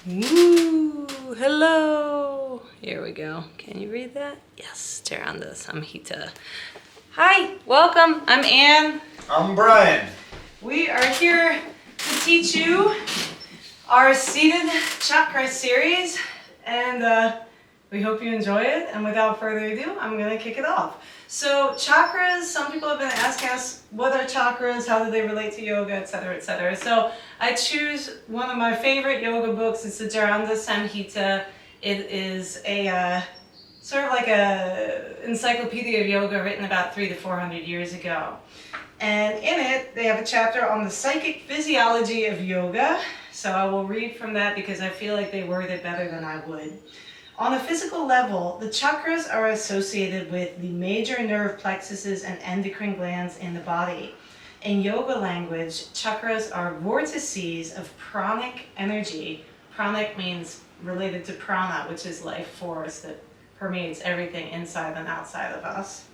Woo! Hello! Here we go. Can you read that? Yes, Tiranda Samhita. Hi, welcome. I'm Anne. I'm Brian. We are here to teach you our seated chakra series, and we hope you enjoy it. And without further ado, I'm going to kick it off. So chakras, some people have been asking us, what are chakras, how do they relate to yoga, etc., etc. So I choose one of my favorite yoga books. It's the Jaranda Samhita. It is a sort of like a encyclopedia of yoga written about 300 to 400 years ago. And in it, they have a chapter on the psychic physiology of yoga. So I will read from that because I feel like they word it better than I would. On a physical level, the chakras are associated with the major nerve plexuses and endocrine glands in the body. In yoga language, chakras are vortices of pranic energy. Pranic means related to prana, which is life force that permeates everything inside and outside of us.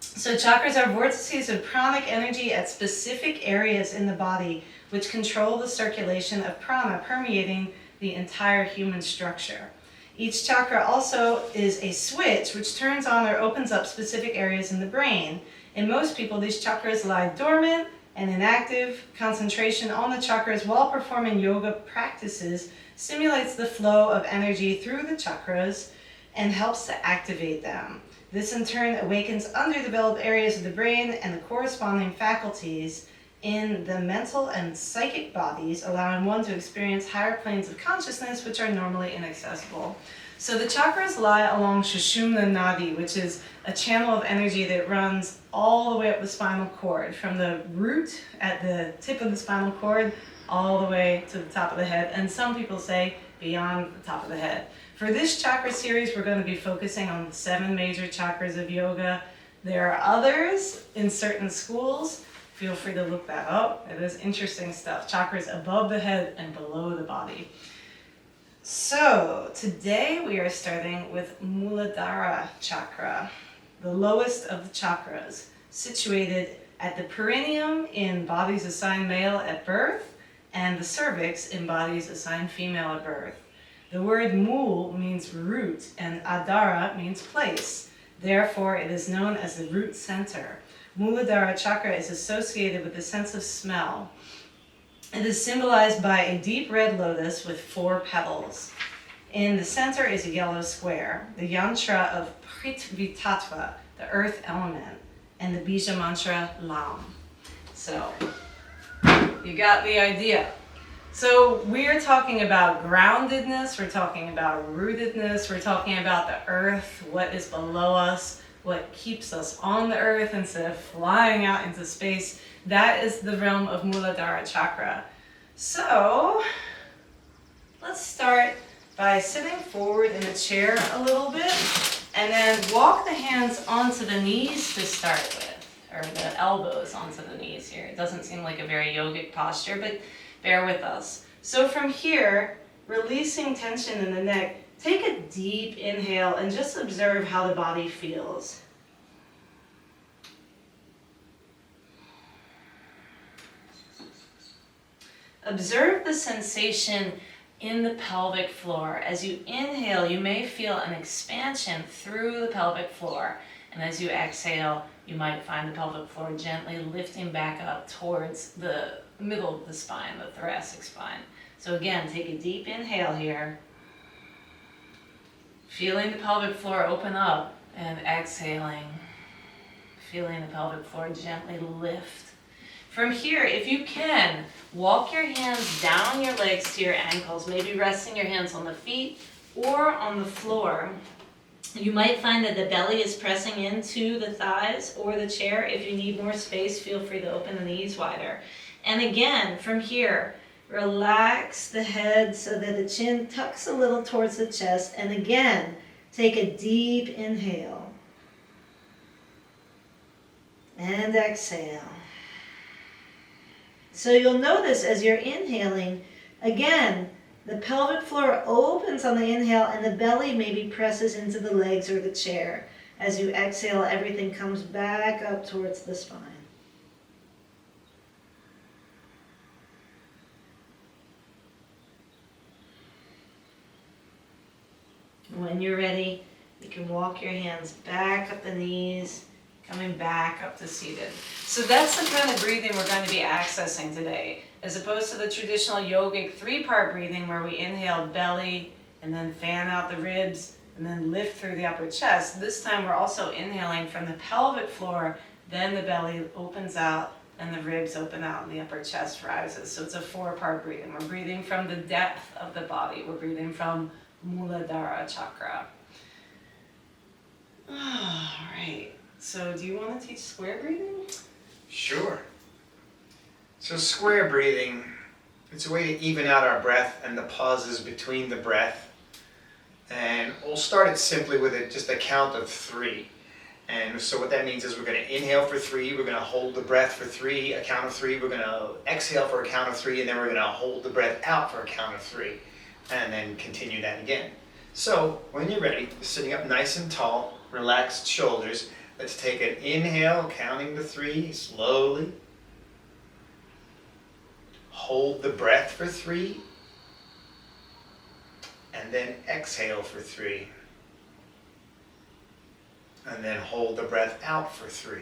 So chakras are vortices of pranic energy at specific areas in the body which control the circulation of prana permeating the entire human structure. Each chakra also is a switch which turns on or opens up specific areas in the brain. In most people, these chakras lie dormant and inactive. Concentration on the chakras while performing yoga practices stimulates the flow of energy through the chakras and helps to activate them. This in turn awakens underdeveloped areas of the brain and the corresponding faculties in the mental and psychic bodies, allowing one to experience higher planes of consciousness which are normally inaccessible. So the chakras lie along Sushumna Nadi, which is a channel of energy that runs all the way up the spinal cord, from the root at the tip of the spinal cord all the way to the top of the head, and some people say beyond the top of the head. For this chakra series, we're going to be focusing on the 7 major chakras of yoga. There are others in certain schools. Feel free to look that up. It is interesting stuff. Chakras above the head and below the body. So today we are starting with Muladhara Chakra, the lowest of the chakras, situated at the perineum in bodies assigned male at birth and the cervix in bodies assigned female at birth. The word mul means root and adhara means place. Therefore, it is known as the root center. Muladhara Chakra is associated with the sense of smell. It is symbolized by a deep red lotus with 4 petals. In the center is a yellow square, the yantra of Prithvi Tattva, the earth element, and the bija mantra Lam. So, you got the idea. So we're talking about groundedness, we're talking about rootedness, we're talking about the earth, what is below us, what keeps us on the earth instead of flying out into space. That is the realm of Muladhara Chakra. So let's start by sitting forward in a chair a little bit and then walk the hands onto the knees to start with, or the elbows onto the knees here. It doesn't seem like a very yogic posture, but bear with us. So from here, releasing tension in the neck, take a deep inhale and just observe how the body feels. Observe the sensation in the pelvic floor. As you inhale, you may feel an expansion through the pelvic floor. And as you exhale, you might find the pelvic floor gently lifting back up towards the middle of the spine, the thoracic spine. So again, take a deep inhale here. Feeling the pelvic floor open up and exhaling. Feeling the pelvic floor gently lift. From here, if you can, walk your hands down your legs to your ankles, maybe resting your hands on the feet or on the floor. You might find that the belly is pressing into the thighs or the chair. If you need more space, feel free to open the knees wider. And again, from here, relax the head so that the chin tucks a little towards the chest. And again, take a deep inhale. And exhale. So you'll notice as you're inhaling, again, the pelvic floor opens on the inhale and the belly maybe presses into the legs or the chair. As you exhale, everything comes back up towards the spine. When you're ready, you can walk your hands back up the knees, coming back up to seated. So that's the kind of breathing we're going to be accessing today, as opposed to the traditional yogic 3-part breathing where we inhale belly and then fan out the ribs and then lift through the upper chest. This time we're also inhaling from the pelvic floor, then the belly opens out and the ribs open out and the upper chest rises. So it's a 4-part breathing. We're breathing from the depth of the body. We're breathing from Muladhara Chakra. All right. So do you want to teach square breathing? Sure. So square breathing, it's a way to even out our breath and the pauses between the breath. And we'll start it simply with just a count of 3. And so what that means is we're going to inhale for 3, we're going to hold the breath for 3, a count of 3, we're going to exhale for a count of 3, and then we're going to hold the breath out for a count of 3, and then continue that again. So when you're ready, sitting up nice and tall, relaxed shoulders, let's take an inhale, counting to 3 slowly. Hold the breath for 3, and then exhale for 3. And then hold the breath out for 3.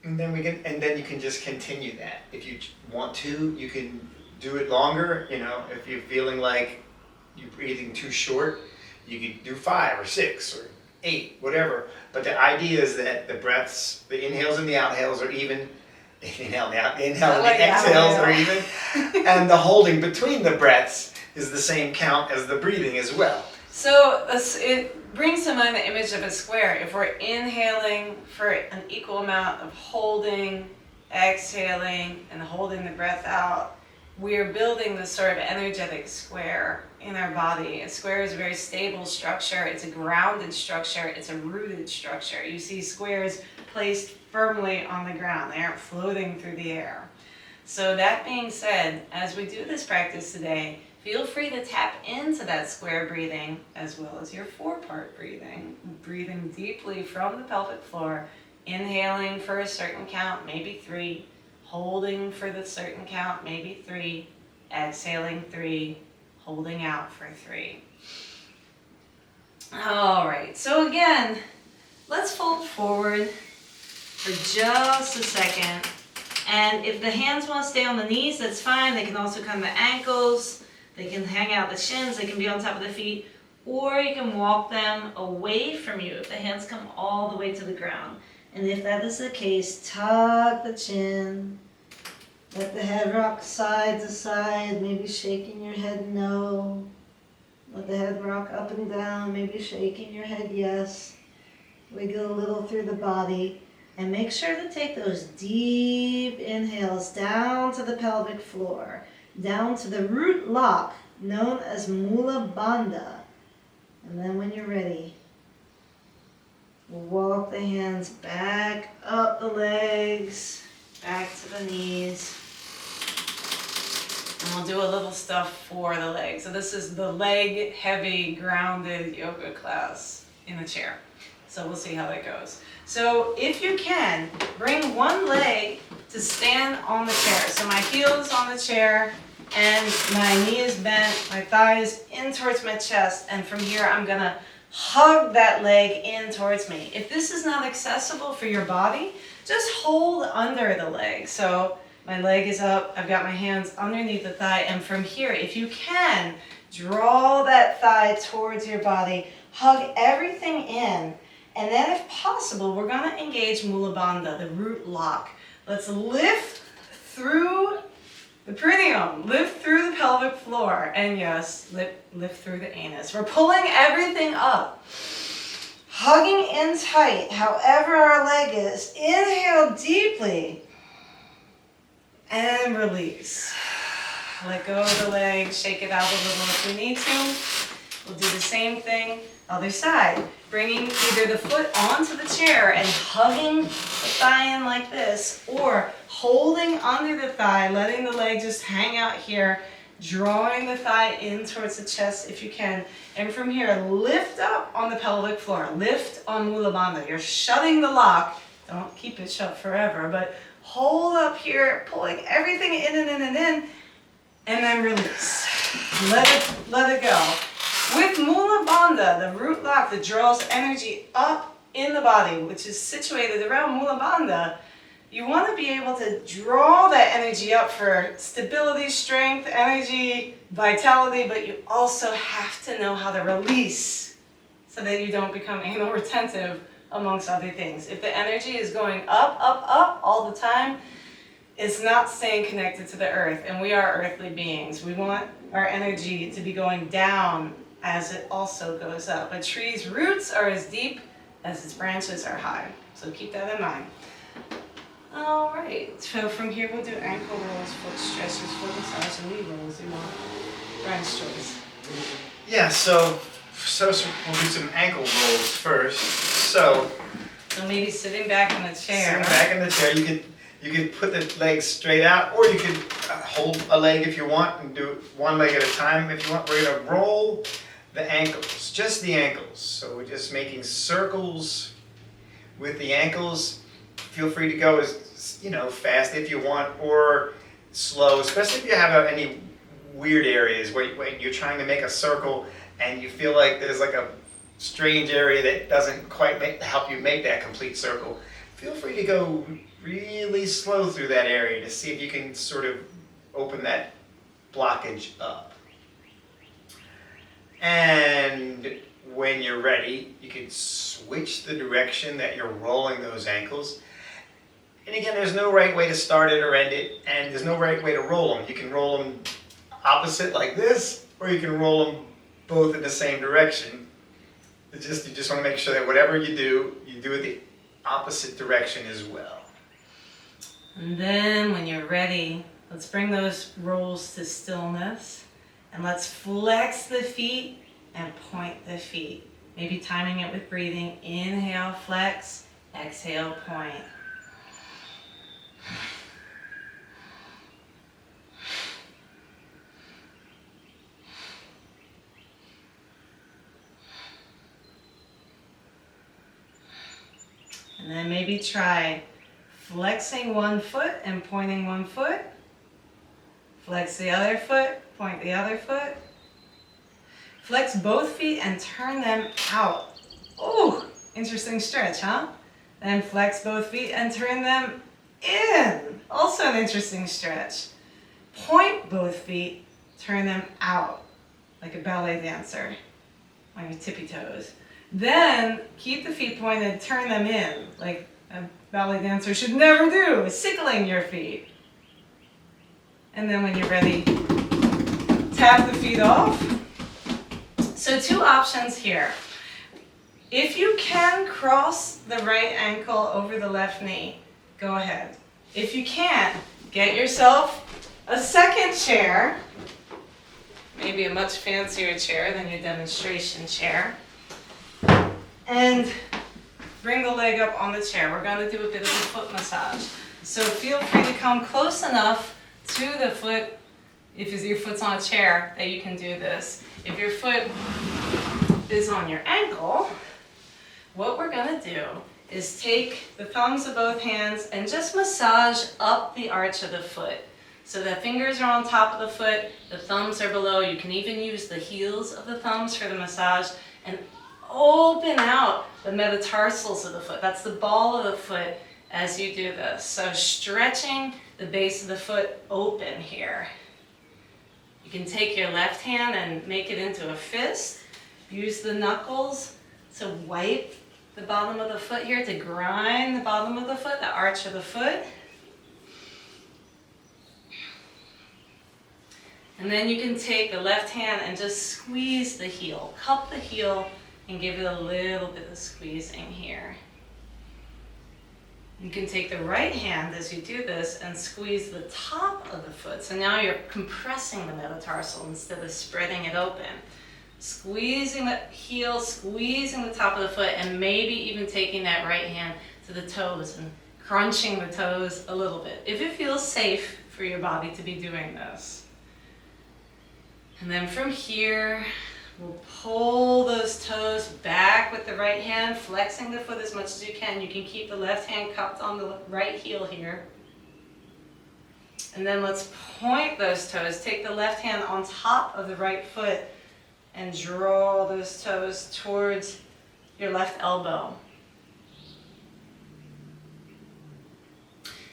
And then you can just continue that. If you want to, you can do it longer. If you're feeling like you're breathing too short, you could do 5 or 6 or 8, whatever. But the idea is that the breaths, the inhales and the outhales are even. Inhale and the exhales are even. And the holding between the breaths is the same count as the breathing as well. So it brings to mind the image of a square. If we're inhaling for an equal amount of holding, exhaling, and holding the breath out, we're building this sort of energetic square in our body. A square is a very stable structure. It's a grounded structure. It's a rooted structure. You see squares placed firmly on the ground. They aren't floating through the air. So that being said, as we do this practice today, feel free to tap into that square breathing as well as your 4-part breathing. Breathing deeply from the pelvic floor, inhaling for a certain count, maybe 3, holding for the certain count, maybe 3, exhaling 3, holding out for 3. All right, so again, let's fold forward for just a second. And if the hands want to stay on the knees, that's fine. They can also come to ankles. They can hang out the shins, they can be on top of the feet, or you can walk them away from you if the hands come all the way to the ground. And if that is the case, tuck the chin, let the head rock side to side, maybe shaking your head no. Let the head rock up and down, maybe shaking your head yes. Wiggle a little through the body, and make sure to take those deep inhales down to the pelvic floor, down to the root lock known as Mula Bandha. And then when you're ready, walk the hands back up the legs, back to the knees. And we'll do a little stuff for the legs. So this is the leg heavy grounded yoga class in the chair. So we'll see how that goes. So if you can, bring one leg to stand on the chair. So my heel is on the chair and my knee is bent, my thigh is in towards my chest, and from here I'm gonna hug that leg in towards me. If this is not accessible for your body, just hold under the leg. So my leg is up, I've got my hands underneath the thigh, and from here, if you can, draw that thigh towards your body, hug everything in, and then if possible, we're gonna engage Mula Bandha, the root lock. Let's lift through the perineum, lift through the pelvic floor, and yes, lift through the anus. We're pulling everything up, hugging in tight, however our leg is. Inhale deeply, and release. Let go of the leg, shake it out a little if we need to. We'll do the same thing, other side. Bringing either the foot onto the chair and hugging the thigh in like this, or holding under the thigh, letting the leg just hang out here, drawing the thigh in towards the chest if you can. And from here, lift up on the pelvic floor. Lift on Mula Bandha. You're shutting the lock. Don't keep it shut forever, but hold up here, pulling everything in and in and in, and then release. Let it go. With Muladhara, the root lock that draws energy up in the body, which is situated around Muladhara, you want to be able to draw that energy up for stability, strength, energy, vitality, but you also have to know how to release so that you don't become anal retentive amongst other things. If the energy is going up, up, up all the time, it's not staying connected to the earth, and we are earthly beings. We want our energy to be going down as it also goes up. A tree's roots are as deep as its branches are high, so keep that in mind. All right, so from here we'll do ankle rolls, foot stretches, foot massage, and knee rolls. You want Brian's choice. Yeah, so we'll do some ankle rolls first. So Maybe sitting back in the chair. Sitting back in the chair, you could put the legs straight out, or you could hold a leg if you want and do one leg at a time if you want. We're gonna roll the ankles, just the ankles. So we're just making circles with the ankles. Feel free to go as fast if you want, or slow, especially if you have any weird areas where you're trying to make a circle and you feel like there's like a strange area that doesn't quite help you make that complete circle. Feel free to go really slow through that area to see if you can sort of open that blockage up. And when you're ready, you can switch the direction that you're rolling those ankles. And again, there's no right way to start it or end it, and there's no right way to roll them. You can roll them opposite like this, or you can roll them both in the same direction. You just want to make sure that whatever you do it the opposite direction as well. And then when you're ready, let's bring those rolls to stillness, and let's flex the feet and point the feet. Maybe timing it with breathing. Inhale, flex, exhale, point. And then maybe try flexing one foot and pointing one foot. Flex the other foot, point the other foot. Flex both feet and turn them out. Ooh, interesting stretch, huh? Then flex both feet and turn them in. Also an interesting stretch. Point both feet, turn them out, like a ballet dancer on your tippy toes. Then keep the feet pointed, turn them in, like a ballet dancer should never do, sickling your feet. And then when you're ready, tap the feet off. So 2 options here. If you can cross the right ankle over the left knee, go ahead. If you can't, get yourself a second chair, maybe a much fancier chair than your demonstration chair, and bring the leg up on the chair. We're going to do a bit of a foot massage. So feel free to come close enough to the foot, if your foot's on a chair, that you can do this. If your foot is on your ankle, what we're going to do is take the thumbs of both hands and just massage up the arch of the foot. So the fingers are on top of the foot, the thumbs are below. You can even use the heels of the thumbs for the massage, and open out the metatarsals of the foot. That's the ball of the foot as you do this. So stretching the base of the foot open here. You can take your left hand and make it into a fist. Use the knuckles to wipe the bottom of the foot here, to grind the bottom of the foot, the arch of the foot. And then you can take the left hand and just squeeze the heel, cup the heel, and give it a little bit of squeezing here. You can take the right hand as you do this and squeeze the top of the foot. So now you're compressing the metatarsal instead of spreading it open. Squeezing the heel, squeezing the top of the foot, and maybe even taking that right hand to the toes and crunching the toes a little bit, if it feels safe for your body to be doing this. And then from here, we'll pull those toes back with the right hand, flexing the foot as much as you can. You can keep the left hand cupped on the right heel here. And then let's point those toes. Take the left hand on top of the right foot and draw those toes towards your left elbow.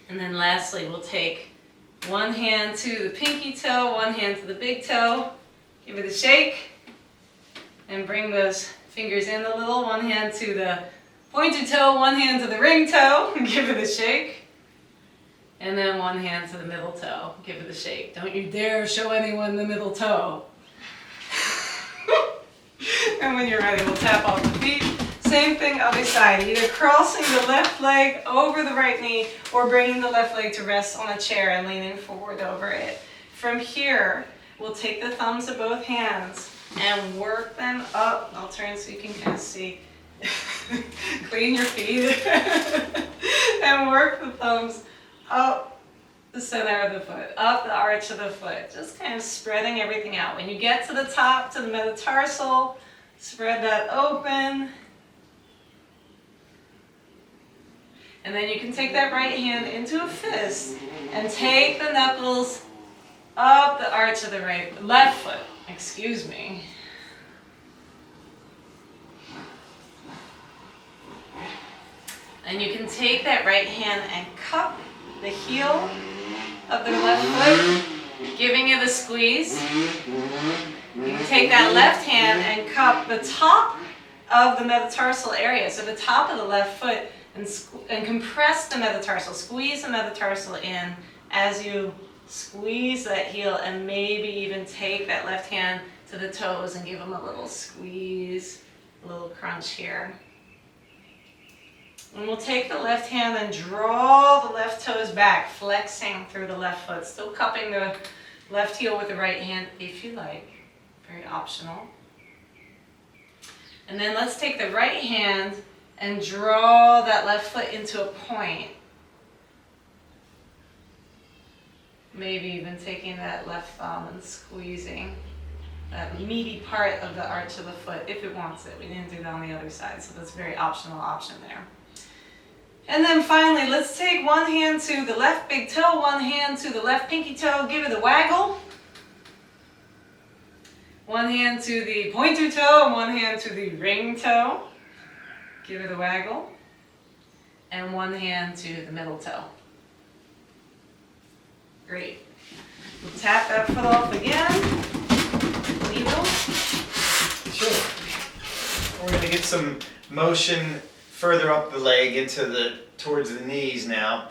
And then lastly, we'll take one hand to the pinky toe, one hand to the big toe. Give it a shake. And bring those fingers in a little. One hand to the pointed toe, one hand to the ring toe. Give it a shake. And then one hand to the middle toe. Give it a shake. Don't you dare show anyone the middle toe. And when you're ready, we'll tap off the feet. Same thing other side. Either crossing the left leg over the right knee or bringing the left leg to rest on a chair and leaning forward over it. From here, we'll take the thumbs of both hands and work them up. I'll turn so you can kind of see. Clean your feet. And work the thumbs up the center of the foot, up the arch of the foot. Just kind of spreading everything out. When you get to the top, to the metatarsal, spread that open. And then you can take that right hand into a fist and take the knuckles up the arch of the left foot. Excuse me. And you can take that right hand and cup the heel of the left foot, giving it a squeeze. You can take that left hand and cup the top of the metatarsal area, so the top of the left foot, and compress the metatarsal. Squeeze the metatarsal in as you squeeze that heel, and maybe even take that left hand to the toes and give them a little squeeze, a little crunch here. And we'll take the left hand and draw the left toes back, flexing through the left foot, still cupping the left heel with the right hand if you like, very optional. And then let's take the right hand and draw that left foot into a point. Maybe even taking that left thumb and squeezing that meaty part of the arch of the foot if it wants it. We didn't do that on the other side, so that's a very optional option there. And then finally, let's take one hand to the left big toe, one hand to the left pinky toe, give it a waggle. One hand to the pointer toe, and one hand to the ring toe. Give it a waggle. And one hand to the middle toe. Great. We'll tap that foot off again. Needle. Sure. We're going to get some motion further up the leg towards the knees now.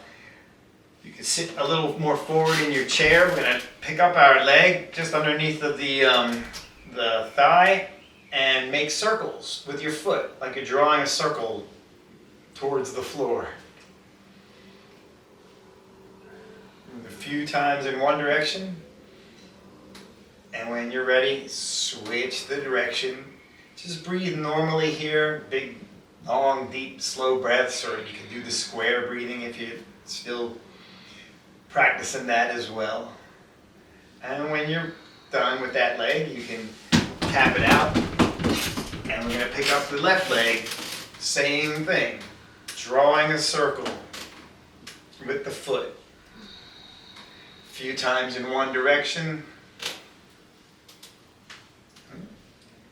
You can sit a little more forward in your chair. We're going to pick up our leg just underneath of the thigh and make circles with your foot, like you're drawing a circle towards the floor. A few times in one direction, and when you're ready, switch the direction. Just breathe normally here, big, long, deep, slow breaths, or you can do the square breathing if you're still practicing that as well. And when you're done with that leg, you can tap it out, and we're going to pick up the left leg, same thing, drawing a circle with the foot. A few times in one direction,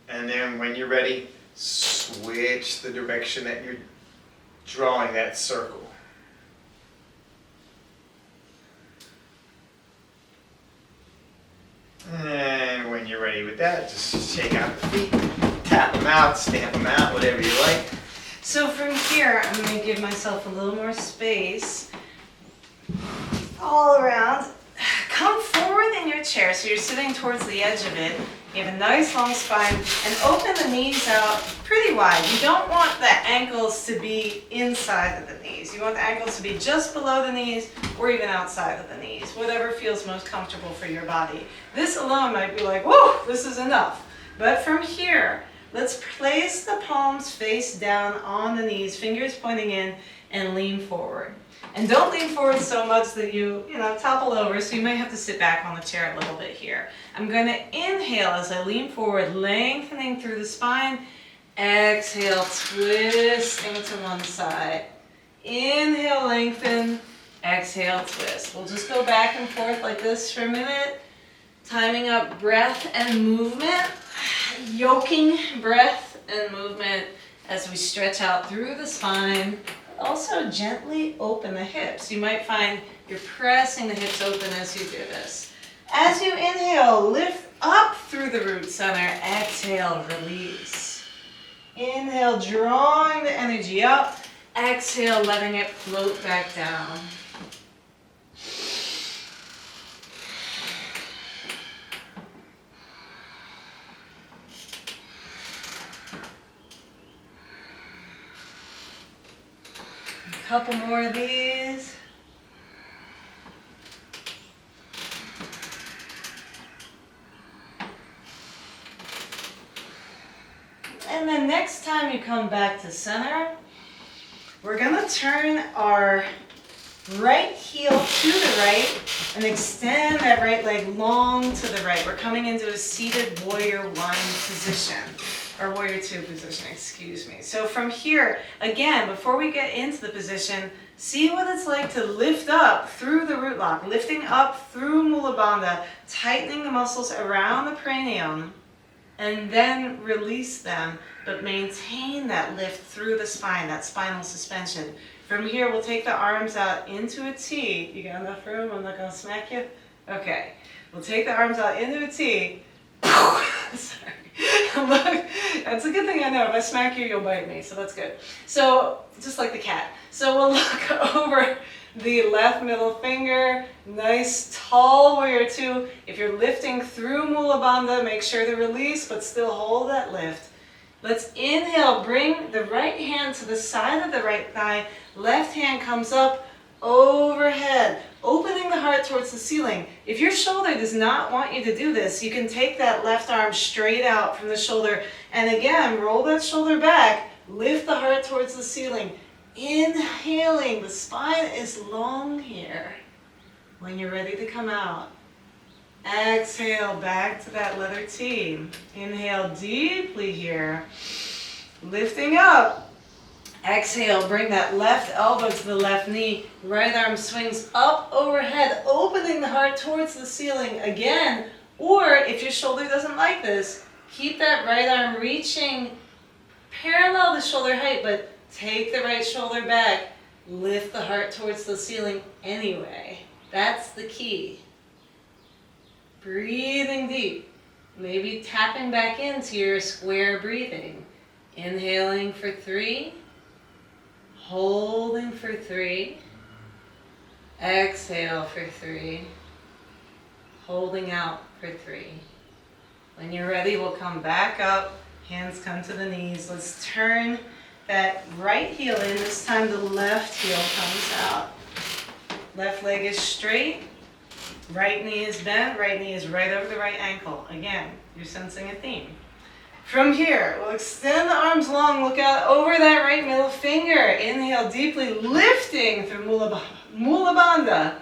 and then when you're ready, switch the direction that you're drawing that circle. And when you're ready with that, just shake out the feet, tap them out, stamp them out, whatever you like. So from here, I'm going to give myself a little more space all around. Come forward in your chair, so you're sitting towards the edge of it. You have a nice long spine, and open the knees out pretty wide. You don't want the ankles to be inside of the knees. You want the ankles to be just below the knees or even outside of the knees, whatever feels most comfortable for your body. This alone might be like, whoa, this is enough. But from here, let's place the palms face down on the knees, fingers pointing in, and lean forward. And don't lean forward so much that you topple over, so you may have to sit back on the chair a little bit here. I'm going to inhale as I lean forward, lengthening through the spine. Exhale, twisting to one side. Inhale, lengthen. Exhale, twist. We'll just go back and forth like this for a minute, timing up breath and movement, yoking breath and movement as we stretch out through the spine. Also gently open the hips. You might find you're pressing the hips open as you do this. As you inhale, lift up through the root center. Exhale, release. Inhale, drawing the energy up. Exhale, letting it float back down. A couple more of these. And then next time you come back to center, we're gonna turn our right heel to the right and extend that right leg long to the right. We're coming into a seated warrior one position, or warrior two position, excuse me. So from here, again, before we get into the position, see what it's like to lift up through the root lock, lifting up through Mula Bandha, tightening the muscles around the cranium, and then release them, but maintain that lift through the spine, that spinal suspension. From here, we'll take the arms out into a T. You got enough room? I'm not gonna smack you? Okay. We'll take the arms out into a T. Sorry. Look, that's a good thing I know. If I smack you, you'll bite me, so that's good. So, just like the cat. So we'll look over the left middle finger, nice tall warrior two. If you're lifting through Mula Bandha, make sure to release, but still hold that lift. Let's inhale, bring the right hand to the side of the right thigh, left hand comes up overhead, opening the heart towards the ceiling. If your shoulder does not want you to do this, you can take that left arm straight out from the shoulder, and again, roll that shoulder back, lift the heart towards the ceiling. Inhaling, the spine is long here. When you're ready to come out, exhale back to that letter T. Inhale deeply here, lifting up. Exhale, bring that left elbow to the left knee, right arm swings up overhead, opening the heart towards the ceiling again. Or if your shoulder doesn't like this, keep that right arm reaching parallel to shoulder height, but take the right shoulder back, lift the heart towards the ceiling anyway. That's the key. Breathing deep, maybe tapping back into your square breathing. Inhaling for 3, holding for 3, exhale for 3, holding out for 3. When you're ready, we'll come back up, hands come to the knees. Let's turn that right heel in. This time the left heel comes out. Left leg is straight, right knee is bent, right knee is right over the right ankle. Again, you're sensing a theme. From here, we'll extend the arms long, look out over that right middle finger. Inhale deeply, lifting through Mula Bandha,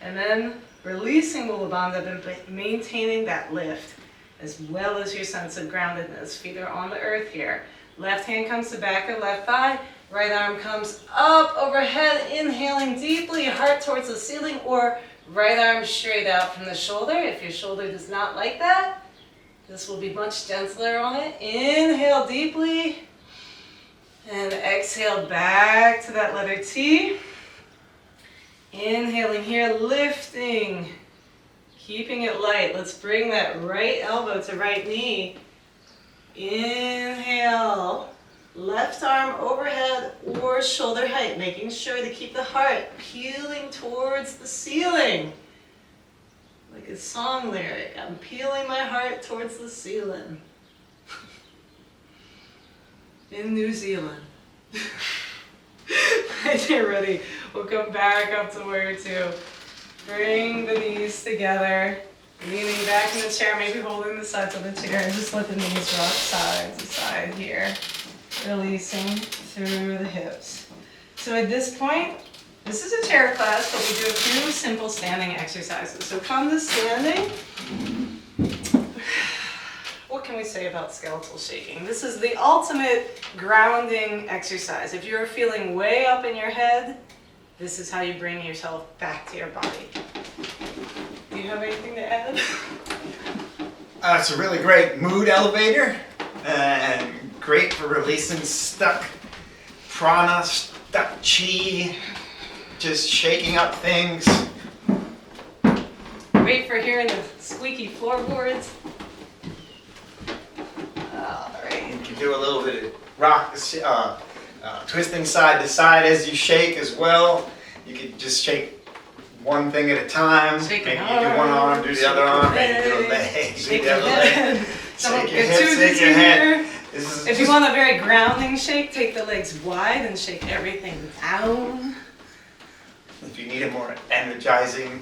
and then releasing Mula Bandha, but maintaining that lift, as well as your sense of groundedness. Feet are on the earth here. Left hand comes to back of left thigh, right arm comes up overhead, inhaling deeply, heart towards the ceiling, or right arm straight out from the shoulder. If your shoulder does not like that, this will be much gentler on it. Inhale deeply, and exhale back to that letter T. Inhaling here, lifting, keeping it light. Let's bring that right elbow to right knee. Inhale, left arm overhead or shoulder height, making sure to keep the heart peeling towards the ceiling. Like a song lyric, I'm peeling my heart towards the ceiling. In New Zealand. When you're ready, we'll come back up to warrior two. Bring the knees together. Leaning back in the chair, maybe holding the sides of the chair, and just let the knees rock side to side here. Releasing through the hips. So at this point, this is a chair class, but we do a few simple standing exercises. So come to standing. What can we say about skeletal shaking? This is the ultimate grounding exercise. If you're feeling way up in your head, This is how you bring yourself back to your body. Do you have anything to add? It's a really great mood elevator and great for releasing stuck prana, stuck chi, just shaking up things. Great for hearing the squeaky floorboards. All right. You can do a little bit of rock, twisting side to side as you shake as well. You can just shake one thing at a time. Shake Maybe an you do one arm, do the other arm, maybe do a leg, do the other leg. Don't Shake your get hips, too shake dizzy your head. here. This is If you just- want a very grounding shake, take the legs wide and shake everything down. If you need a more energizing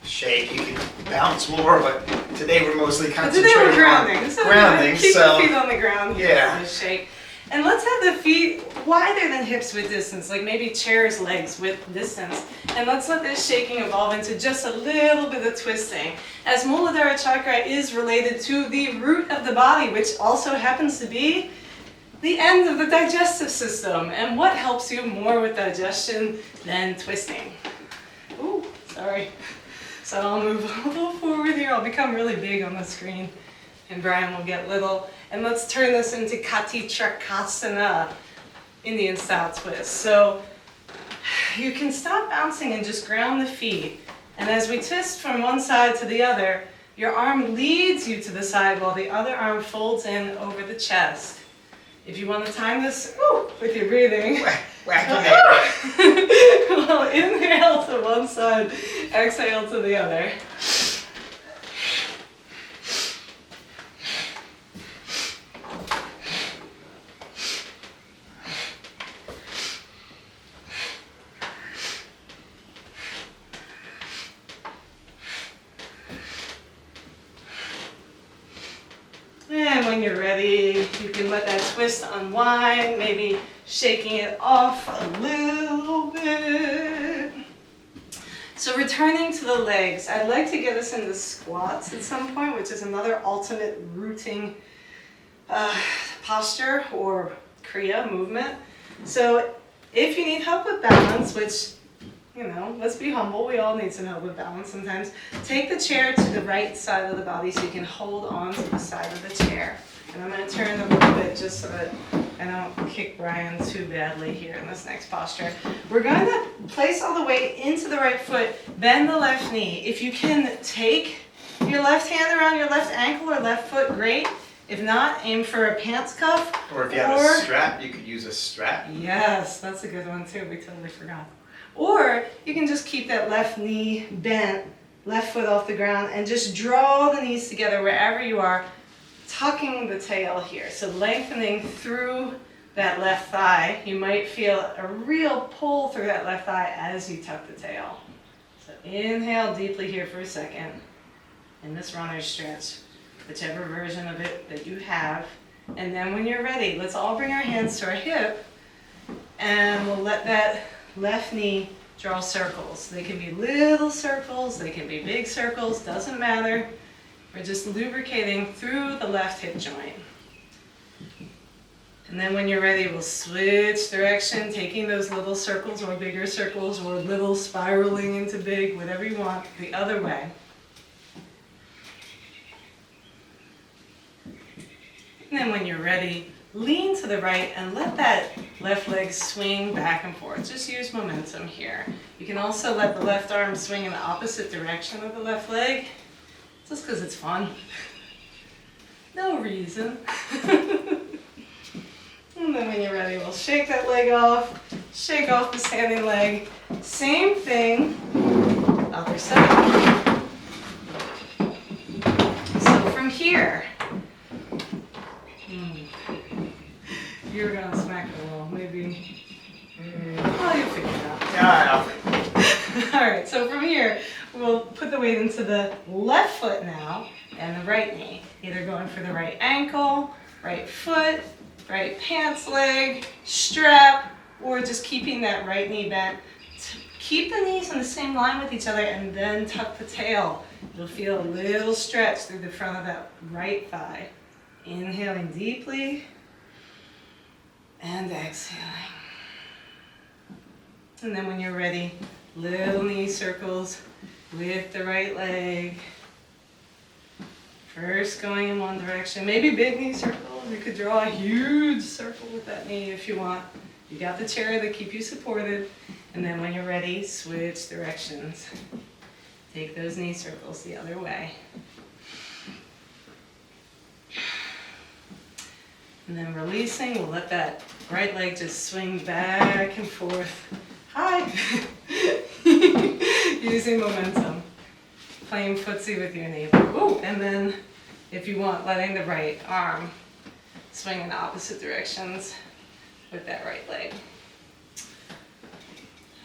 shake, you can bounce more, but today we're mostly But concentrating today we're on grounding. So grounding, keep so the feet on the ground. yeah. And shake. And let's have the feet wider than hips with distance, like maybe chairs legs with distance. And let's let this shaking evolve into just a little bit of twisting. As Muladhara Chakra is related to the root of the body, which also happens to be the end of the digestive system. And what helps you more with digestion than twisting? Ooh, sorry. So I'll move a little forward here. I'll become really big on the screen. And Brian will get little. And let's turn this into Kati Trakasana, Indian style twist. So you can stop bouncing and just ground the feet. And as we twist from one side to the other, your arm leads you to the side while the other arm folds in over the chest. If you want to time this with your breathing, well, inhale to one side, exhale to the other. And when you're ready, you can let that twist unwind, maybe shaking it off a little bit. So returning to the legs, I'd like to get us into squats at some point, which is another alternate rooting posture or kriya movement. So if you need help with balance, which, you know, let's be humble, we all need some help with balance sometimes. Take the chair to the right side of the body so you can hold on to the side of the chair. And I'm going to turn a little bit just so that I don't kick Brian too badly here in this next posture. We're going to place all the weight into the right foot, bend the left knee. If you can take your left hand around your left ankle or left foot, great. If not, aim for a pants cuff. Or if you have a strap, you could use a strap. Yes, that's a good one too. We totally forgot. Or you can just keep that left knee bent, left foot off the ground, and just draw the knees together wherever you are, tucking the tail here. So lengthening through that left thigh. You might feel a real pull through that left thigh as you tuck the tail. So inhale deeply here for a second in this runner's stretch, whichever version of it that you have. And then when you're ready, let's all bring our hands to our hip, and we'll let that left knee draw circles. They can be little circles, they can be big circles, doesn't matter. We're just lubricating through the left hip joint. And then when you're ready, we'll switch direction, taking those little circles or bigger circles or little spiraling into big, whatever you want, the other way. And then when you're ready, lean to the right and let that left leg swing back and forth. Just use momentum here. You can also let the left arm swing in the opposite direction of the left leg, just because it's fun. No reason. And then when you're ready, we'll shake that leg off, shake off the standing leg. Same thing, other side. So from here, you're gonna smack the wall, maybe. Oh, you'll figure it out. Yeah, All right, so from here, we'll put the weight into the left foot now and the right knee. Either going for the right ankle, right foot, right pants leg, strap, or just keeping that right knee bent. Keep the knees in the same line with each other and then tuck the tail. You'll feel a little stretch through the front of that right thigh. Inhaling deeply and exhaling. And then when you're ready, little knee circles with the right leg. First going in one direction, maybe big knee circles. You could draw a huge circle with that knee if you want. You got the chair to keep you supported. And then when you're ready, switch directions. Take those knee circles the other way. And then releasing, we'll let that right leg just swing back and forth. Hi! Using momentum. Playing footsie with your neighbor. Ooh, and then if you want, letting the right arm swing in opposite directions with that right leg.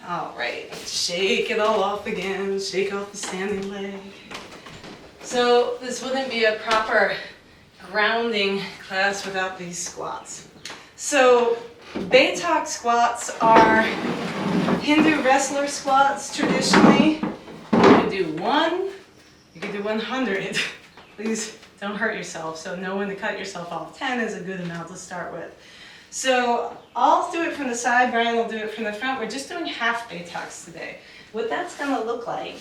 All right, shake it all off again. Shake off the standing leg. So this wouldn't be a proper grounding class without these squats. So Baitak squats are Hindu wrestler squats traditionally. You can do 1, you can do 100. Please don't hurt yourself. So know when to cut yourself off. 10 is a good amount to start with. So I'll do it from the side, Brian will do it from the front. We're just doing half Baitaks today. What that's gonna look like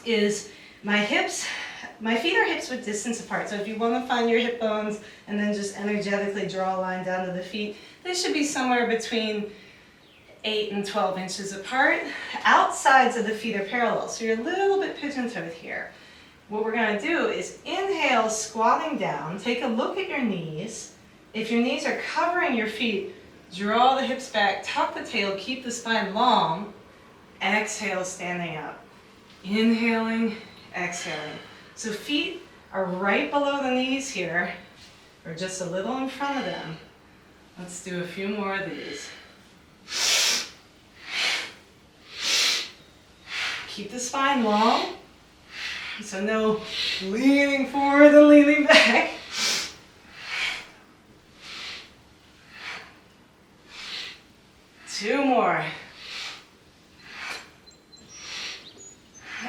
is my feet are hips width distance apart. So if you want to find your hip bones and then just energetically draw a line down to the feet, they should be somewhere between 8 and 12 inches apart. Outsides of the feet are parallel, so you're a little bit pigeon-toed here. What we're going to do is inhale, squatting down. Take a look at your knees. If your knees are covering your feet, draw the hips back, tuck the tail, keep the spine long. Exhale, standing up. Inhaling, exhaling. So feet are right below the knees here, or just a little in front of them. Let's do a few more of these. Keep the spine long, so no leaning forward and leaning back. Two more.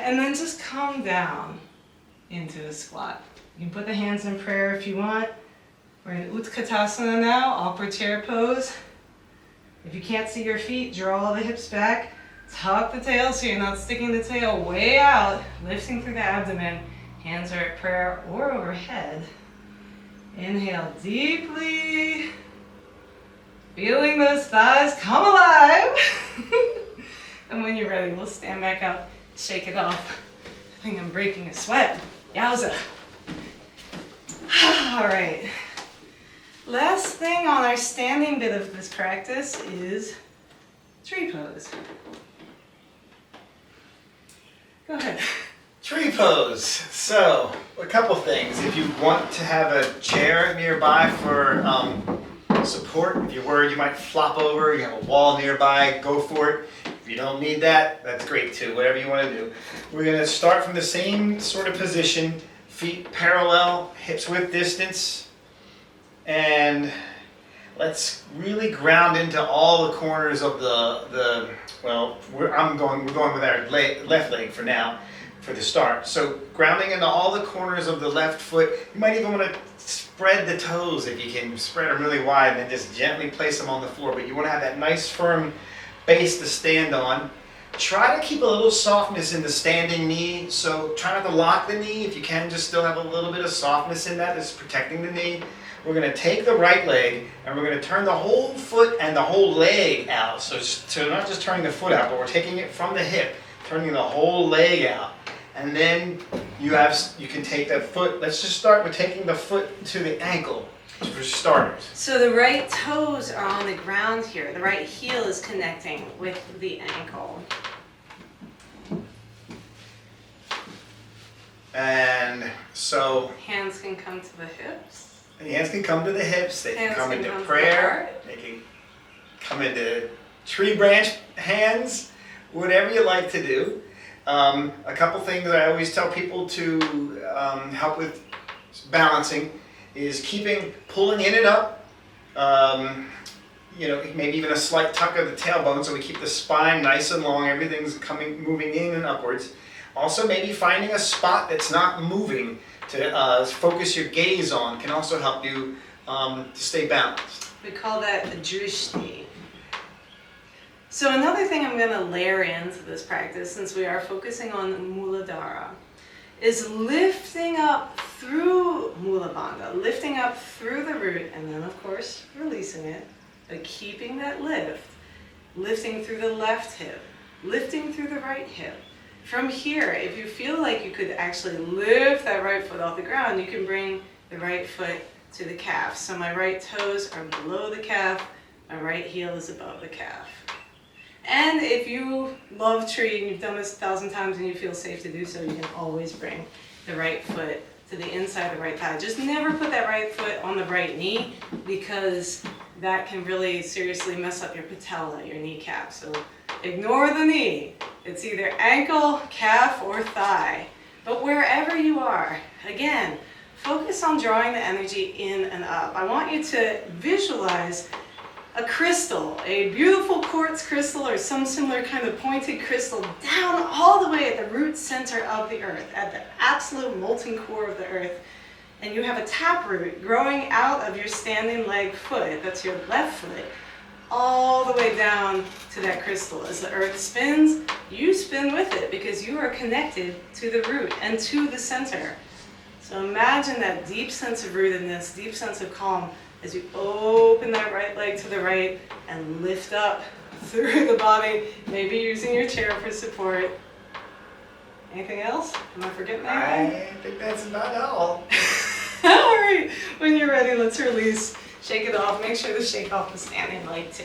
And then just come down into a squat. You can put the hands in prayer if you want. We're in Utkatasana now, upward chair pose. If you can't see your feet, draw the hips back. Tuck the tail so you're not sticking the tail way out, lifting through the abdomen. Hands are at prayer or overhead. Inhale deeply. Feeling those thighs come alive. And when you're ready, we'll stand back up, shake it off. I think I'm breaking a sweat. Yowza. All right. Last thing on our standing bit of this practice is tree pose. Go ahead. Tree pose. So, a couple things. If you want to have a chair nearby for support, if you're worried you might flop over, you have a wall nearby, go for it. If you don't need that, that's great too, whatever you want to do. We're going to start from the same sort of position, feet parallel, hips width distance, and let's really ground into all the corners of we're going with our left leg for now, for the start. So grounding into all the corners of the left foot. You might even want to spread the toes if you can, spread them really wide and then just gently place them on the floor. But you want to have that nice firm base to stand on. Try to keep a little softness in the standing knee. So try not to lock the knee. If you can, just still have a little bit of softness in that. That's protecting the knee. We're going to take the right leg and we're going to turn the whole foot and the whole leg out. So not just turning the foot out, but we're taking it from the hip, turning the whole leg out. And then you can take that foot. Let's just start with taking the foot to the ankle for starters. So the right toes are on the ground here. The right heel is connecting with the ankle. And so Hands can come to the hips. hands can come to the hips. They can Hands come can into come to the prayer. heart. They can come into tree branch hands. Whatever you like to do. A couple things that I always tell people to help with balancing is pulling in and up, maybe even a slight tuck of the tailbone so we keep the spine nice and long, everything's moving in and upwards. Also maybe finding a spot that's not moving to focus your gaze on can also help you to stay balanced. We call that the drishti. So another thing I'm going to layer into this practice, since we are focusing on Muladhara, is lifting up through Mula Bandha, lifting up through the root, and then of course releasing it, but keeping that lift, lifting through the left hip, lifting through the right hip. From here, if you feel like you could actually lift that right foot off the ground, you can bring the right foot to the calf. So my right toes are below the calf, my right heel is above the calf. And if you love tree and you've done this 1,000 times and you feel safe to do so, you can always bring the right foot to the inside of the right thigh. Just never put that right foot on the right knee, because that can really seriously mess up your patella, your kneecap. So ignore the knee. It's either ankle, calf, or thigh. But wherever you are, again, focus on drawing the energy in and up. I want you to visualize a crystal, a beautiful quartz crystal or some similar kind of pointed crystal, down all the way at the root center of the earth, at the absolute molten core of the earth. And you have a taproot growing out of your standing leg foot, that's your left foot, all the way down to that crystal. As the earth spins, you spin with it, because you are connected to the root and to the center. So imagine that deep sense of rootedness, deep sense of calm, as you open that right leg to the right and lift up through the body, maybe using your chair for support. Anything else? Am I forgetting anything? I think that's about all. All right, when you're ready, let's release. Shake it off. Make sure to shake off the standing leg too.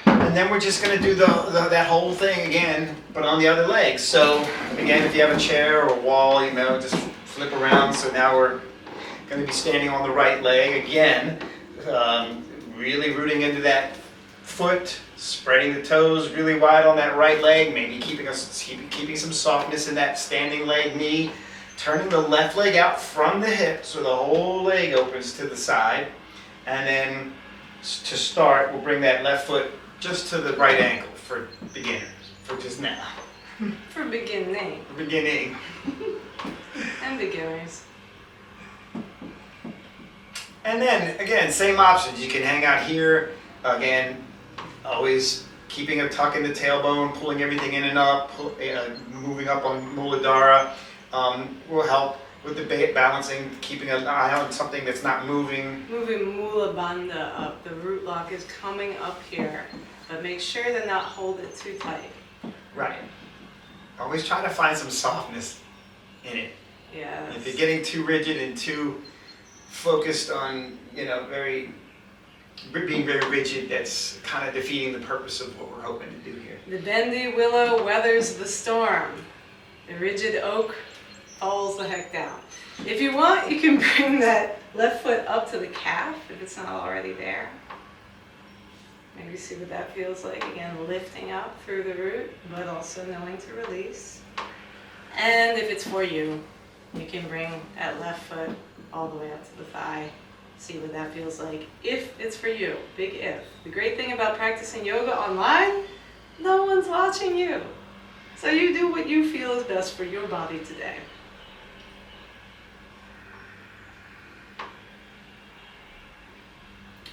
And then we're just going to do that whole thing again, but on the other leg. So again, if you have a chair or a wall, just flip around. So now we're going to be standing on the right leg again, really rooting into that foot, spreading the toes really wide on that right leg, maybe keeping some softness in that standing leg knee, turning the left leg out from the hip so the whole leg opens to the side, and then to start, we'll bring that left foot just to the right ankle for beginners, for just now. For beginning. Beginning. And beginners. And then, again, same options. You can hang out here. Again, always keeping a tuck in the tailbone, pulling everything in and up, moving up on Muladhara will help with the balancing, keeping an eye on something that's not moving. Moving Mula Bandha up. The root lock is coming up here, but make sure to not hold it too tight. Right. Always try to find some softness in it. Yeah. If you're getting too rigid and too focused on, being very rigid, that's kind of defeating the purpose of what we're hoping to do here. The bendy willow weathers the storm. The rigid oak falls the heck down. If you want, you can bring that left foot up to the calf if it's not already there. Maybe see what that feels like. Again, lifting up through the root, but also knowing to release. And if it's for you, you can bring that left foot all the way up to the thigh. See what that feels like. If it's for you, big if. The great thing about practicing yoga online, no one's watching you. So you do what you feel is best for your body today.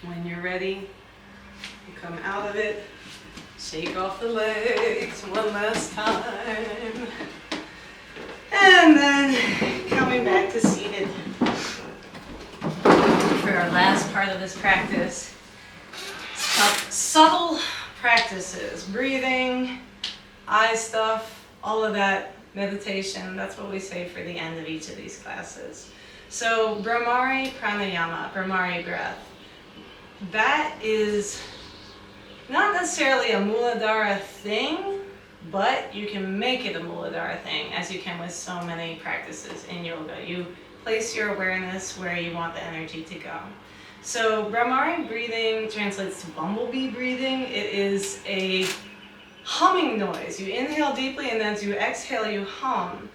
When you're ready, you come out of it, shake off the legs one last time. And then coming back to seated. For our last part of this practice, subtle practices, breathing, eye stuff, all of that, meditation, that's what we say for the end of each of these classes. So Brahmari Pranayama, Brahmari breath, that is not necessarily a Muladhara thing, but you can make it a Muladhara thing, as you can with so many practices in yoga. You place your awareness where you want the energy to go. So Brahmari breathing translates to bumblebee breathing. It is a humming noise. You inhale deeply, and then as you exhale, you hum.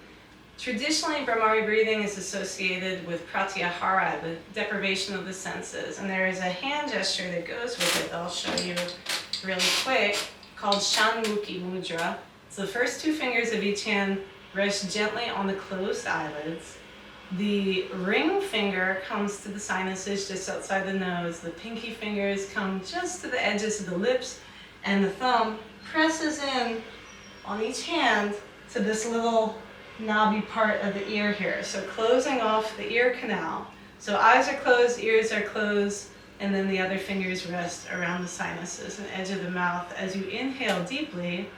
Traditionally, Brahmari breathing is associated with pratyahara, the deprivation of the senses. And there is a hand gesture that goes with it that I'll show you really quick, called Shanmukhi Mudra. So the first two fingers of each hand rest gently on the closed eyelids. The ring finger comes to the sinuses just outside the nose. The pinky fingers come just to the edges of the lips, and the thumb presses in on each hand to this little knobby part of the ear here. So closing off the ear canal. So eyes are closed, ears are closed, and then the other fingers rest around the sinuses and edge of the mouth as you inhale deeply,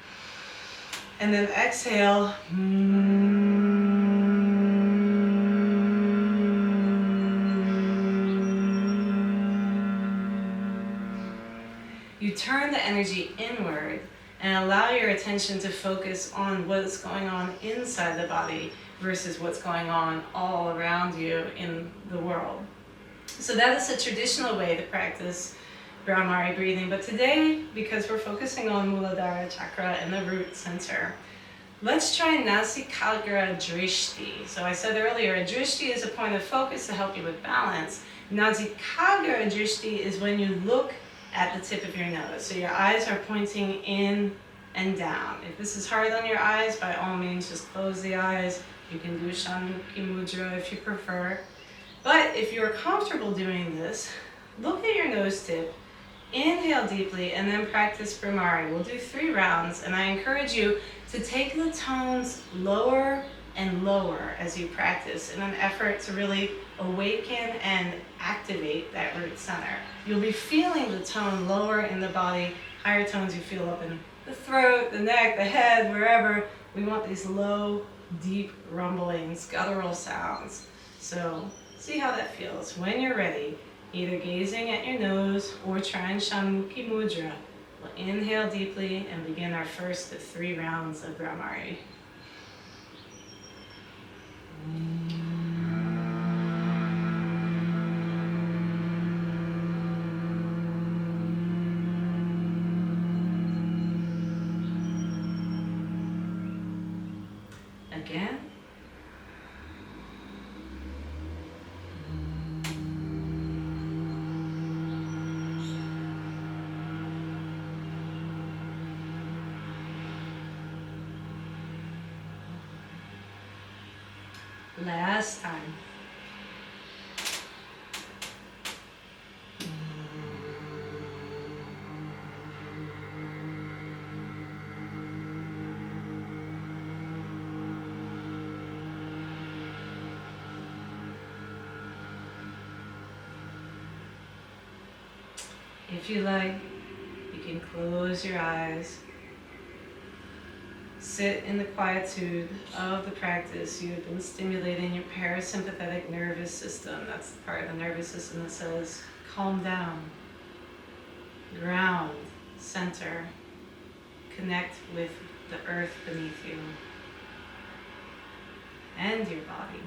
and then exhale. You turn the energy inward and allow your attention to focus on what's going on inside the body versus what's going on all around you in the world. So that is a traditional way to practice Brahmari breathing. But today, because we're focusing on Muladhara Chakra and the root center, let's try Nasikagra Drishti. So I said earlier, a drishti is a point of focus to help you with balance. Nasikagra Drishti is when you look at the tip of your nose. So your eyes are pointing in and down. If this is hard on your eyes, by all means, just close the eyes. You can do Shanmukhi Mudra if you prefer. But if you're comfortable doing this, look at your nose tip, inhale deeply, and then practice Brahmari. We'll do 3 rounds, and I encourage you to take the tones lower and lower as you practice in an effort to really awaken and activate that root center. You'll be feeling the tone lower in the body, higher tones you feel up in the throat, the neck, the head, wherever. We want these low, deep rumblings, guttural sounds. So see how that feels. When you're ready, either gazing at your nose or trying Shanmukhi Mudra, we'll inhale deeply and begin our first of 3 rounds of Brahmari. Again. Last time. If you like, you can close your eyes. Sit in the quietude of the practice. You've been stimulating your parasympathetic nervous system. That's the part of the nervous system that says, calm down, ground, center, connect with the earth beneath you and your body.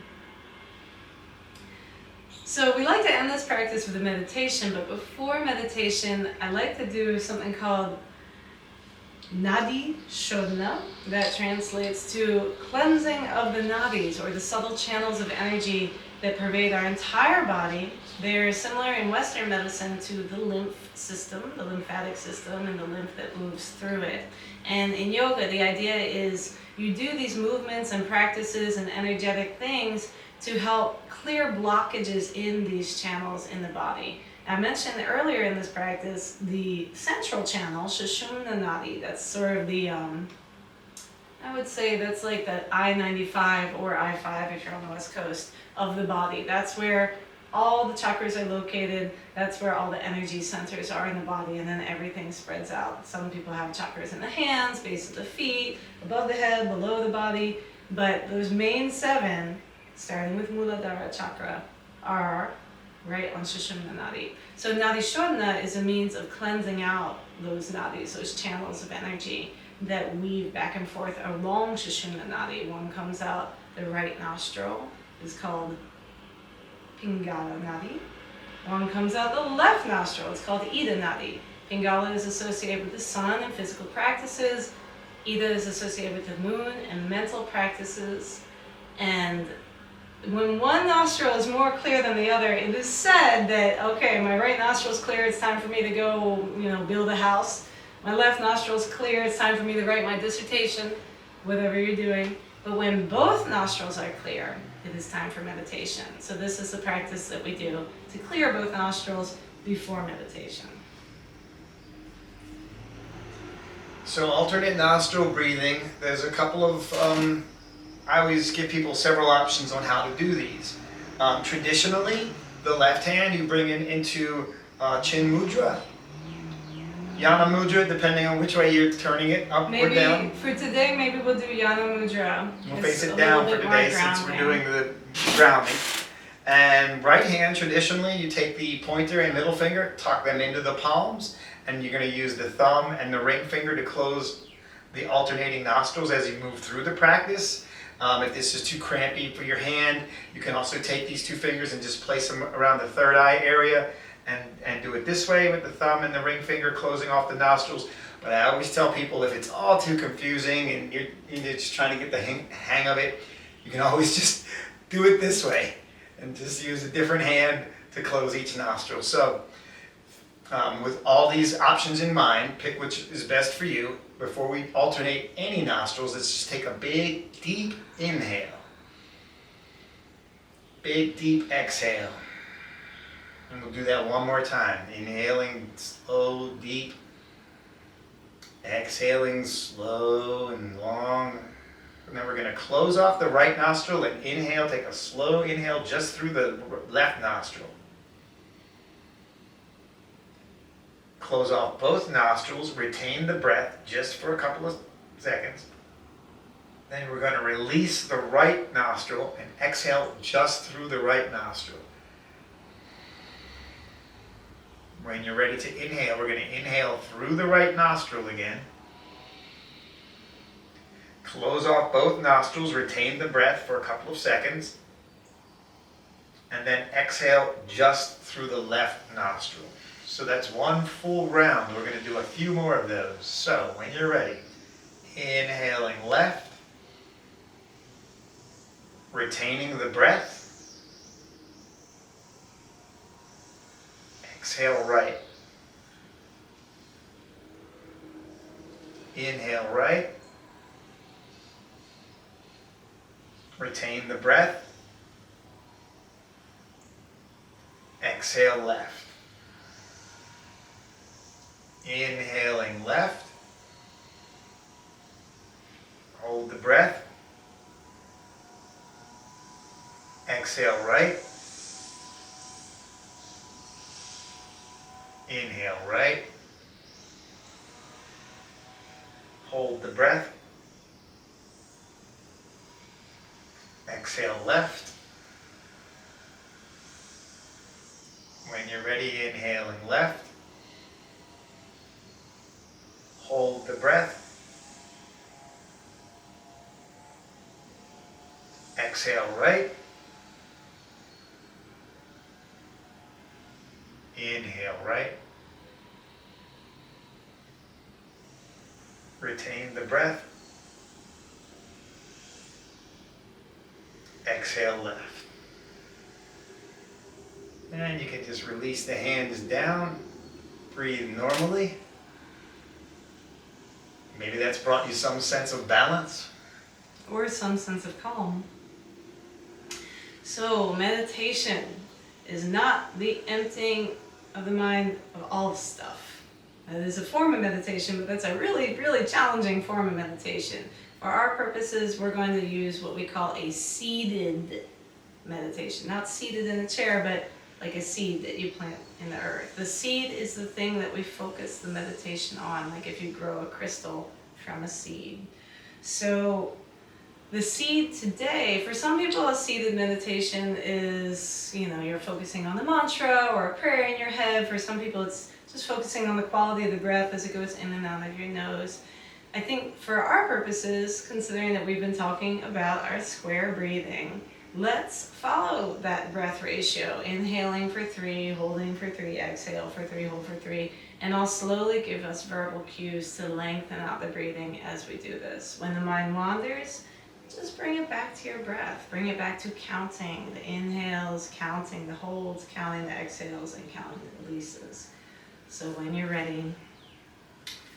So we like to end this practice with a meditation, but before meditation, I like to do something called Nadi Shodhana. That translates to cleansing of the nadis, or the subtle channels of energy that pervade our entire body. They're similar in Western medicine to the lymph system, the lymphatic system, and the lymph that moves through it. And in yoga, the idea is you do these movements and practices and energetic things to help clear blockages in these channels in the body. I mentioned earlier in this practice the central channel, Sushumna Nadi. That's sort of the, I would say that's like the I-95 or I-5 if you're on the west coast of the body. That's where all the chakras are located. That's where all the energy centers are in the body, and then everything spreads out. Some people have chakras in the hands, base of the feet, above the head, below the body. But those main 7, starting with Muladhara Chakra, are right on Sushumna Nadi. So Nadi Shodhana is a means of cleansing out those nadis, those channels of energy that weave back and forth along Sushumna Nadi. One comes out the right nostril, is called Pingala Nadi. One comes out the left nostril, it's called Ida Nadi. Pingala is associated with the sun and physical practices. Ida is associated with the moon and mental practices. And when one nostril is more clear than the other, it is said that, okay, my right nostril is clear, it's time for me to go, build a house. My left nostril is clear, it's time for me to write my dissertation, whatever you're doing. But when both nostrils are clear, it is time for meditation. So this is the practice that we do to clear both nostrils before meditation. So alternate nostril breathing, there's a couple of, I always give people several options on how to do these. Traditionally, the left hand you bring into chin mudra, yana mudra, depending on which way you're turning it, up or down. Maybe for today, maybe we'll do yana mudra. We'll It's face a it little down for bit more today since we're grounding. doing the grounding. And right hand, traditionally, you take the pointer and middle finger, tuck them into the palms, and you're going to use the thumb and the ring finger to close the alternating nostrils as you move through the practice. If this is too crampy for your hand, you can also take these two fingers and just place them around the third eye area and do it this way with the thumb and the ring finger closing off the nostrils. But I always tell people if it's all too confusing and you're just trying to get the hang of it, you can always just do it this way and just use a different hand to close each nostril. So with all these options in mind, pick which is best for you. Before we alternate any nostrils, let's just take a big, deep inhale. Big, deep exhale. And we'll do that one more time. Inhaling slow, deep. Exhaling slow and long. And then we're going to close off the right nostril and inhale. Take a slow inhale just through the left nostril. Close off both nostrils, retain the breath just for a couple of seconds. Then we're going to release the right nostril and exhale just through the right nostril. When you're ready to inhale, we're going to inhale through the right nostril again. Close off both nostrils, retain the breath for a couple of seconds. And then exhale just through the left nostril. So that's one full round. We're going to do a few more of those. So when you're ready, inhaling left, retaining the breath, exhale right, inhale right, retain the breath, exhale left. Inhaling left, hold the breath, exhale right, inhale right, hold the breath, exhale left. When you're ready, inhaling left, hold the breath. Exhale right. Inhale right. Retain the breath. Exhale left. And you can just release the hands down. Breathe normally. Maybe that's brought you some sense of balance. Or some sense of calm. So meditation is not the emptying of the mind of all stuff. It is a form of meditation, but that's a really, really challenging form of meditation. For our purposes, we're going to use what we call a seated meditation. Not seated in a chair, but like a seed that you plant in the earth. The seed is the thing that we focus the meditation on, like if you grow a crystal from a seed. So the seed today, for some people, a seated meditation is, you're focusing on the mantra or a prayer in your head. For some people, it's just focusing on the quality of the breath as it goes in and out of your nose. I think for our purposes, considering that we've been talking about our square breathing, let's follow that breath ratio. Inhaling for 3, holding for 3, exhale for 3, hold for 3. And I'll slowly give us verbal cues to lengthen out the breathing as we do this. When the mind wanders, just bring it back to your breath. Bring it back to counting the inhales, counting the holds, counting the exhales, and counting the releases. So when you're ready,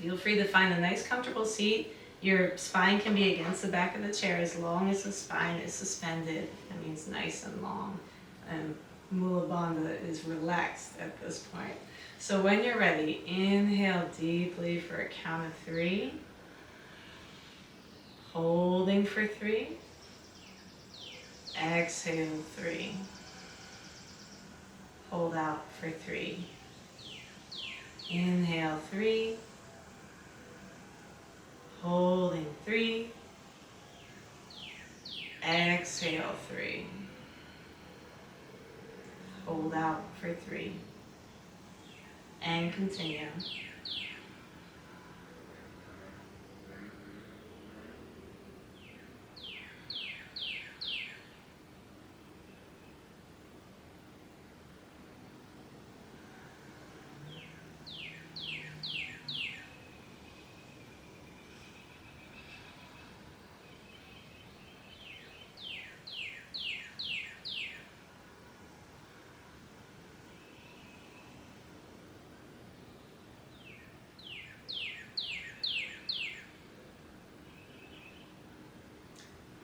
feel free to find a nice comfortable seat Your spine can be against the back of the chair as long as the spine is suspended. That means nice and long. And Muladhara is relaxed at this point. So when you're ready, inhale deeply for a count of 3. Holding for 3. Exhale 3. Hold out for 3. Inhale 3. Holding 3. Exhale 3. Hold out for 3. And continue.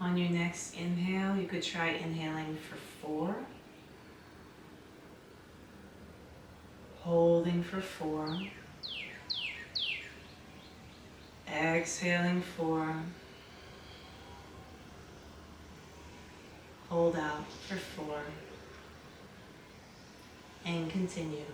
On your next inhale, you could try inhaling for 4. Holding for 4. Exhaling 4. Hold out for 4. And continue.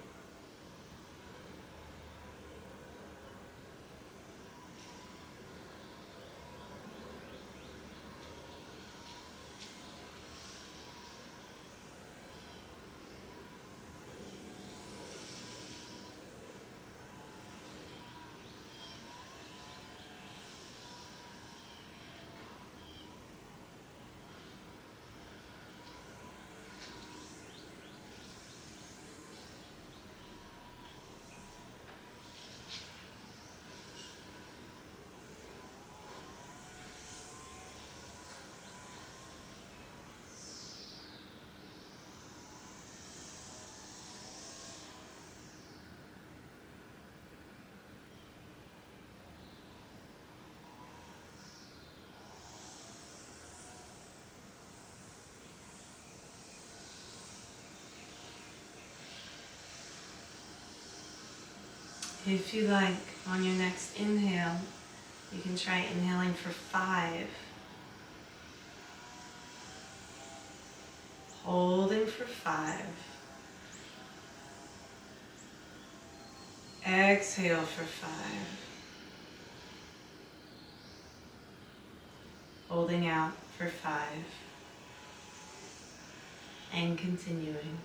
If you like, on your next inhale, you can try inhaling for 5. Holding for 5. Exhale for 5. Holding out for 5. And continuing.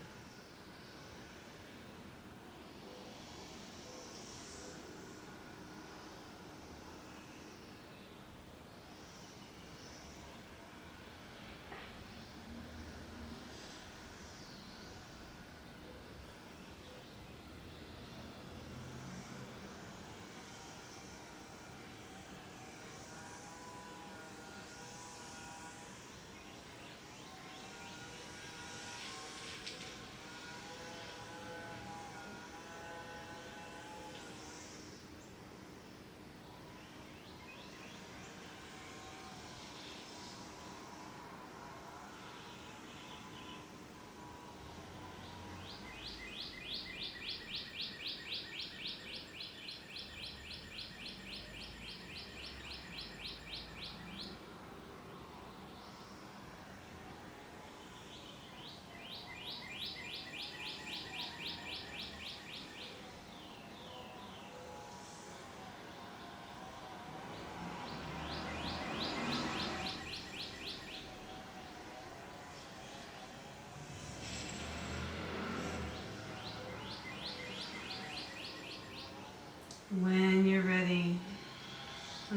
When you're ready,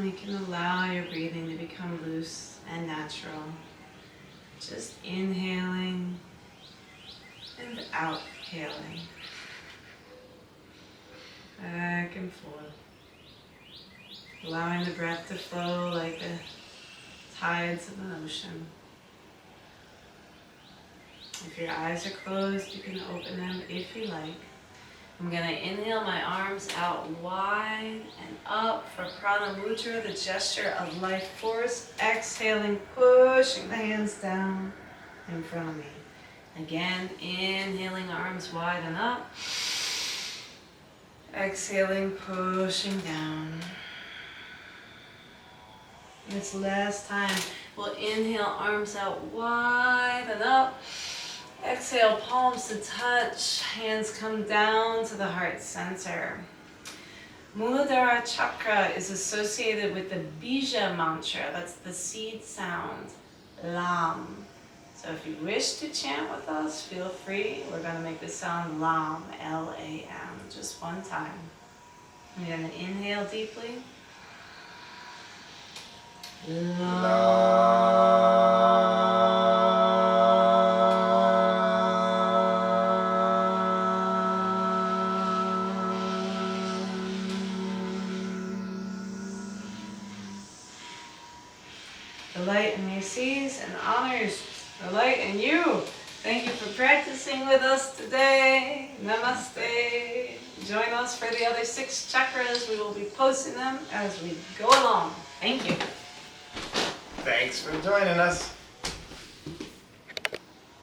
you can allow your breathing to become loose and natural. Just inhaling and outhailing. Back and forth. Allowing the breath to flow like the tides of an ocean. If your eyes are closed, you can open them if you like. I'm gonna inhale my arms out wide and up for Prana Mudra, the gesture of life force. Exhaling, pushing the hands down in front of me. Again, inhaling arms wide and up. Exhaling, pushing down. This last time, we'll inhale arms out wide and up. Exhale, palms to touch, hands come down to the heart center. Muladhara Chakra is associated with the Bija mantra, that's the seed sound, Lam. So if you wish to chant with us, feel free. We're going to make the sound Lam, L-A-M, just one time. I'm going to inhale deeply. The light in you sees and honors the light in you. Thank you for practicing with us today. Namaste. Join us for the other 6 chakras. We will be posting them as we go along. Thank you. Thanks for joining us.